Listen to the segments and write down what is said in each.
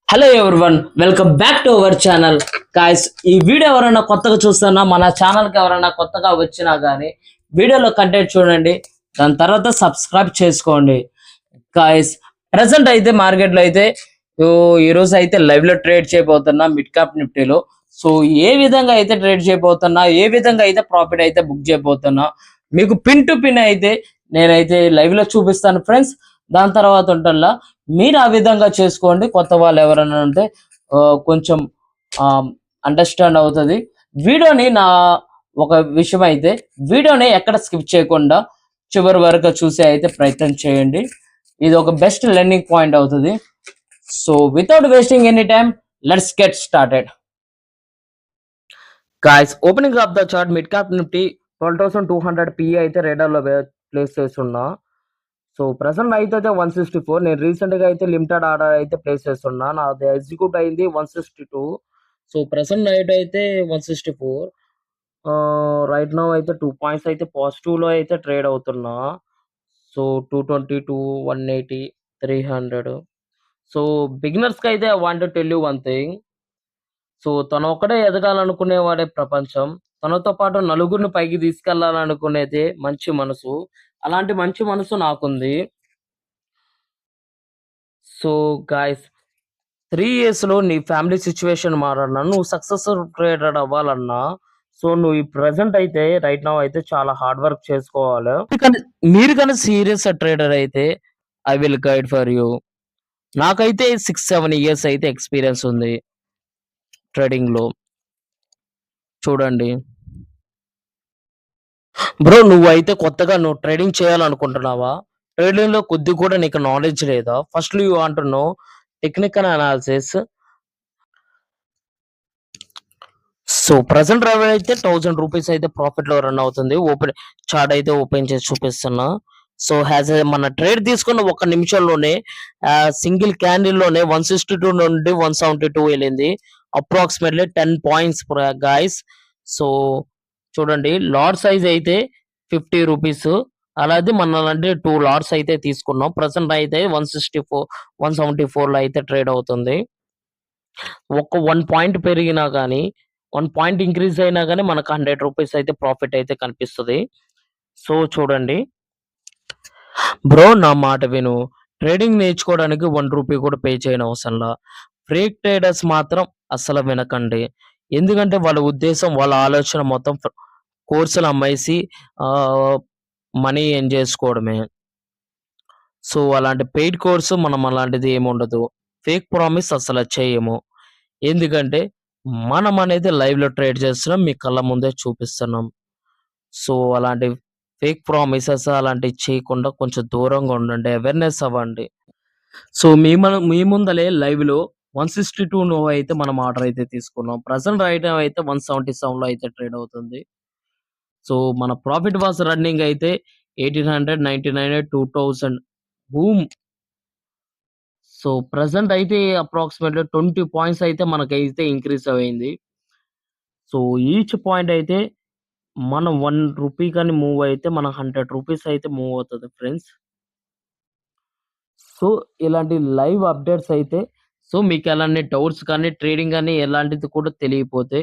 Hello everyone, welcome back to our channel. Guys, ఈ video ఎవరైనా కొత్తగా చూస్తున్నా, మన ఛానల్కి ఎవరైనా కొత్తగా వచ్చినా కానీ వీడియోలో కంటెంట్ చూడండి, దాని తర్వాత సబ్స్క్రైబ్ చేసుకోండి. గాయ్స్, ప్రజెంట్ అయితే మార్కెట్లో అయితే ఓ, ఈ రోజు అయితే లైవ్ లో ట్రేడ్ చేయబోతున్నా మిడ్ క్యాప్ నిఫ్టీలో. సో ఏ విధంగా అయితే ట్రేడ్ చేయబోతున్నా, ఏ విధంగా అయితే ప్రాఫిట్ అయితే బుక్ చేయబోతున్నా, మీకు పిన్ టు పిన్ అయితే నేనైతే లైవ్ లో చూపిస్తాను ఫ్రెండ్స్. దాని తర్వాత ఉంటల్లా మీరు ఆ విధంగా చేసుకోండి. కొత్త వాళ్ళు ఎవరైనా ఉంటే ఆ, కొంచెం అండర్స్టాండ్ అవుతుంది. వీడియోని నా ఒక విషయం అయితే వీడియోని ఎక్కడ స్కిప్ చేయకుండా చివరి వరకు చూసే అయితే ప్రయత్నం చేయండి. ఇది ఒక బెస్ట్ లెర్నింగ్ పాయింట్ అవుతుంది. So without wasting any time, let's get started. Guys, opening of the chart mid cap Nifty 12,200 PE అయితే రేడర్లో ప్లేస్ చేస్తున్నా. సో ప్రెసెంట్ అయితే 164. నేను రీసెంట్ గా అయితే లిమిటెడ్ ఆర్డర్ అయితే ప్లేస్ చేస్తున్నా. నాది ఎగ్జిక్యూట్ అయింది 162. సో ప్రెసెంట్ నైట్ అయితే 164. రైట్ నౌ అయితే 2 పాయింట్స్ అయితే పాజిటివ్ లో అయితే ట్రేడ్ అవుతున్నా. సో 222, 180, 300. సో బిగినర్స్ కి అయితే I want to tell you one thing. So తను ఒక్కడే ఎదగాలనుకునేవాడే ప్రపంచం. తనతో పాటు నలుగురిని పైకి తీసుకెళ్లాలనుకునేదే మంచి మనసు. అలాంటి మంచి మనసు నాకుంది. సో గాయ్స్, 3 ఇయర్స్‌లో నీ ఫ్యామిలీ సిట్యుయేషన్ మారాలన్నా, నువ్వు సక్సెస్‌ఫుల్ ట్రేడర్ అవ్వాలన్నా, సో నువ్వు ఈ ప్రెజెంట్ అయితే రైట్ నౌ అయితే చాలా హార్డ్ వర్క్ చేసుకోవాలి. మీరు కానీ సీరియస్ ట్రేడర్ అయితే I will guide for you. నాకైతే 6, 7 ఇయర్స్ అయితే ఎక్స్‌పీరియన్స్ ఉంది ట్రేడింగ్‌లో. చూడండి. బ్రో, నువ్వైతే కొత్తగా నువ్వు ట్రేడింగ్ చేయాలనుకుంటున్నావా? ట్రేడింగ్‌లో కొద్దిగా కూడా నీకు నాలెడ్జ్ లేదా? Firstly you want to know technical analysis. So present driver అయితే ₹1000 అయితే ప్రాఫిట్ లో రన్ అవుతుంది. ఓపెన్ చార్ట్ అయితే ఓపెన్ చేసి చూపిస్తున్నా. సో హ్యాస్ మన ట్రేడ్ తీసుకున్న ఒక నిమిషంలోనే సింగిల్ క్యాండిల్ లోనే 162 నుండి 172 వెళ్ళింది. Approximately 10 points guys. సో చూడండి, లాట్ సైజ్ అయితే ₹50. అలాగే మన అంటే 2 లాట్స్ అయితే తీసుకున్నాం. ప్రెసెంట్ అయితే 164, 174 లో అయితే ట్రేడ్ అవుతుంది. ఒక 1 పాయింట్ పెరిగినా గానీ, 1 పాయింట్ ఇంక్రీజ్ అయినా గానీ మనకు ₹100 అయితే ప్రాఫిట్ అయితే కనిపిస్తది. సో చూడండి. బ్రో, నా మాట విను. ట్రేడింగ్ నేర్చుకోవడానికి ₹1 కూడా పే చేయనవసరంలా. ఫేక్ ట్రేడర్స్ మాత్రం అస్సలు వినకండి. ఎందుకంటే వాళ్ళ ఉద్దేశం, వాళ్ళ ఆలోచన మొత్తం కోర్సులు అమ్మేసి ఆహ్, మనీ ఎర్న్ చేసుకోవడమే. సో అలాంటి పెయిడ్ కోర్సు మనం అలాంటిది ఏముండదు. ఫేక్ ప్రామిస్ అస్సలు చేయము. ఎందుకంటే మనం అనేది లైవ్‌లో ట్రేడ్ చేస్తున్నాం. మీ కళ్ళ ముందే చూపిస్తున్నాం. సో అలాంటి ఫేక్ ప్రామిసెస్ అలాంటివి చేయకుండా కొంచెం దూరంగా ఉండండి. అవేర్‌నెస్ అవ్వండి. సో మీ ముందలే లైవ్‌లో 162 నో అయితే మనం ఆర్డర్ అయితే తీసుకున్నాం. ప్రెజెంట్ రైట్ నౌ అయితే 177లో అయితే ట్రేడ్ అవుతుంది. సో మన ప్రాఫిట్ వాస్ రన్నింగ్ అయితే 1899, 2000 బూమ్. సో ప్రెజెంట్ అయితే అప్రాక్సిమేట్‌లీ 20 పాయింట్స్ అయితే మనకైతే ఇంక్రీజ్ అయింది. సో ఈచ్ పాయింట్ అయితే మనం ₹1 గాని మూవ్ అయితే మన ₹100 అయితే మూవ్ అవుతది ఫ్రెండ్స్. సో ఇలాంటి లైవ్ అప్డేట్స్ అయితే, సో మీకెలాంటి డౌట్స్ కానీ, ట్రేడింగ్ గాని ఎలాంటిది కూడా తెలియకపోతే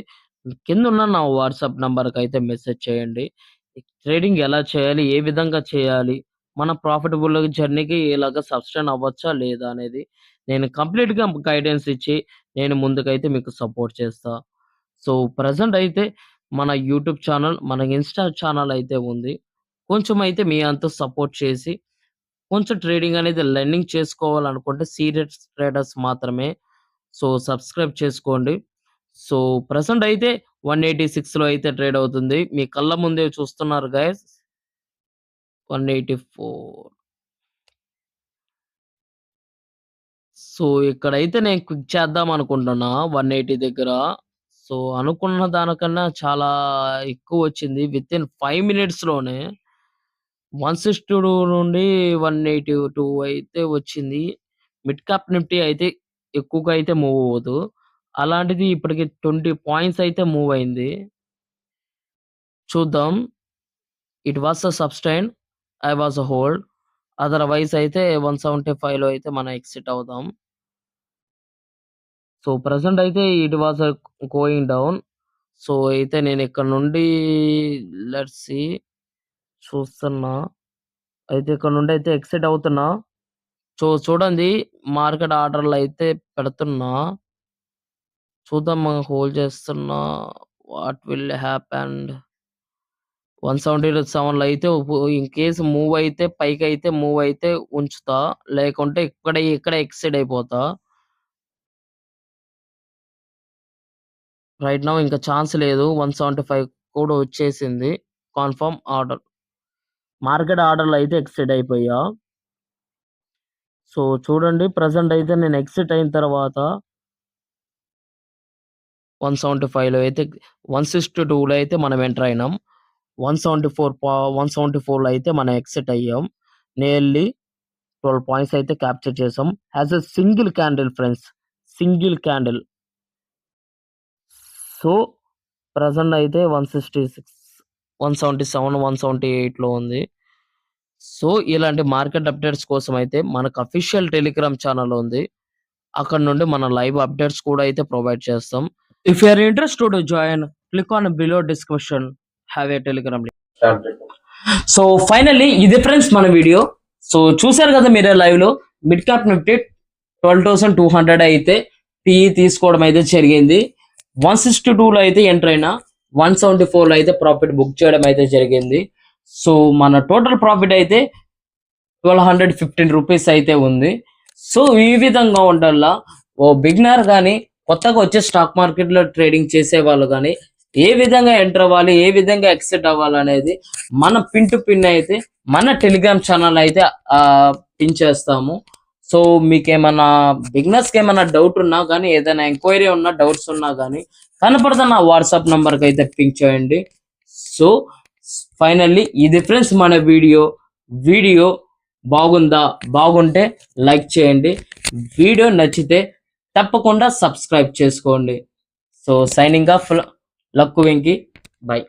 కిందున్న నా వాట్సాప్ నంబర్‌కైతే మెసేజ్ చేయండి. ట్రేడింగ్ ఎలా చేయాలి? ఏ విధంగా చేయాలి? మన ప్రాఫిటబుల్ జర్నీకి ఇలాగ సస్టైన్ అవ్వచ్చా? లేదా? అనేది నేను కంప్లీట్‌గా గైడెన్స్ ఇచ్చి నేను ముందుకైతే మీకు సపోర్ట్ చేస్తా. సో ప్రెజెంట్ అయితే మన యూట్యూబ్ ఛానల్, మన ఇన్‌స్టా ఛానల్ అయితే ఉంది. కొంచెం అయితే మీ అంతా సపోర్ట్ చేసి కొంచెం ట్రేడింగ్ అనేది లెర్నింగ్ చేసుకోవాలనుకుంటే సీరియస్ ట్రేడర్స్ మాత్రమే. సో సబ్స్క్రైబ్ చేసుకోండి. సో ప్రెజెంట్ అయితే 186లో అయితే ట్రేడ్ అవుతుంది. మీ కళ్ళ ముందే చూస్తున్నారు గైస్. 184. సో ఇక్కడైతే నేను క్విక్ చేద్దాం అనుకుంటున్నా 180 దగ్గర. సో అనుకున్న దానికన్నా చాలా ఎక్కువొచ్చింది. వితిన్ 5 మినిట్స్‌లోనే 162 నుండి 182 అయితే వచ్చింది. మిడ్ క్యాప్ నిఫ్టీ అయితే ఎక్కువగా అయితే మూవ్ అవ్వదు. అలాంటిది ఇప్పటికి 20 పాయింట్స్ అయితే మూవ్ అయింది. చూద్దాం. It was a sustain. I was a hold. Otherwise అయితే 175లో అయితే మనం ఎక్సిట్ అవుదాం. సో ప్రెజెంట్ అయితే it was going down. So అయితే నేను ఇక్కడ నుండి లెట్స్ సీ చూస్తున్నా. అయితే ఇక్కడ నుండి అయితే ఎక్సిట్ అవుతున్నా. సో చూడండి మార్కెట్ ఆర్డర్‌లు అయితే పెడుతున్నా. చూద్దాం హోల్డ్ చేస్తున్నా. What will happen? 177లో అయితే ఇన్ కేస్ మూవ్ అయితే పైకైతే మూవ్ అయితే ఉంచుతా. లేకుంటే ఇక్కడే ఎక్సిట్ అయిపోతా. రైట్ నౌ ఇంకా ఛాన్స్ లేదు. 175 కూడా వచ్చేసింది. Confirm order. మార్కెట్ ఆర్డర్‌లో అయితే ఎక్సిట్ అయిపోయా. సో చూడండి ప్రెజెంట్ అయితే నేను ఎక్సిట్ అయిన తర్వాత 175లో అయితే 162లో అయితే మనం ఎంటర్ అయినాం. 174లో అయితే మనం ఎక్సిట్ అయ్యాం. నియర్లీ 12 పాయింట్స్ అయితే క్యాప్చర్ చేసాం. As a single candle friends. Single candle. So present అయితే 166, 177, 178లో ఉంది. సో ఇలాంటి మార్కెట్ అప్డేట్స్ కోసం అయితే మనకు అఫీషియల్ టెలిగ్రామ్ ఛానల్ ఉంది. అక్కడ నుండి మన లైవ్ అప్డేట్స్ కూడా అయితే ప్రొవైడ్ చేస్తాం. If you are interested to join, click on below description. Have a Telegram link. So finally ఇది ఫ్రెండ్స్ మన వీడియో. సో చూసారు కదా మీరే లైవ్ లో మిడ్ క్యాప్ నిఫ్టీ 12,200 అయితే పిఈ తీసుకోవడం అయితే జరిగింది. 162లో అయితే ఎంటర్ అయినా 174లో అయితే ప్రాఫిట్ బుక్ చేయడం అయితే జరిగింది. సో మన టోటల్ ప్రాఫిట్ అయితే 1215 రూపీస్ అయితే ఉంది. సో ఈ విధంగా ఉండాల ఓ బిగినర్ కానీ కొత్తగా వచ్చే స్టాక్ మార్కెట్ లో ట్రేడింగ్ చేసే వాళ్ళు కానీ ఏ విధంగా ఎంటర్ అవ్వాలి, ఏ విధంగా ఎక్సిట్ అవ్వాలి అనేది మన పిన్ టు పిన్ అయితే మన టెలిగ్రామ్ ఛానల్ అయితే పిన్ చేస్తాము. సో మీకు ఏమన్నా బిగినర్స్ కి ఏమన్నా డౌట్ ఉన్నా కానీ, ఏదైనా ఎంక్వైరీ ఉన్నా, డౌట్స్ ఉన్నా కానీ కనపడుతున్న వాట్సాప్ నంబర్ కి అయితే పింక్ చేయండి. సో ఫైనల్లీ ఇది ఫ్రెండ్స్ మన వీడియో బాగుందా? బాగుంటే లైక్ చేయండి. వీడియో నచ్చితే తప్పకుండా సబ్స్క్రైబ్ చేసుకోండి. So signing off Lakku Venky. By.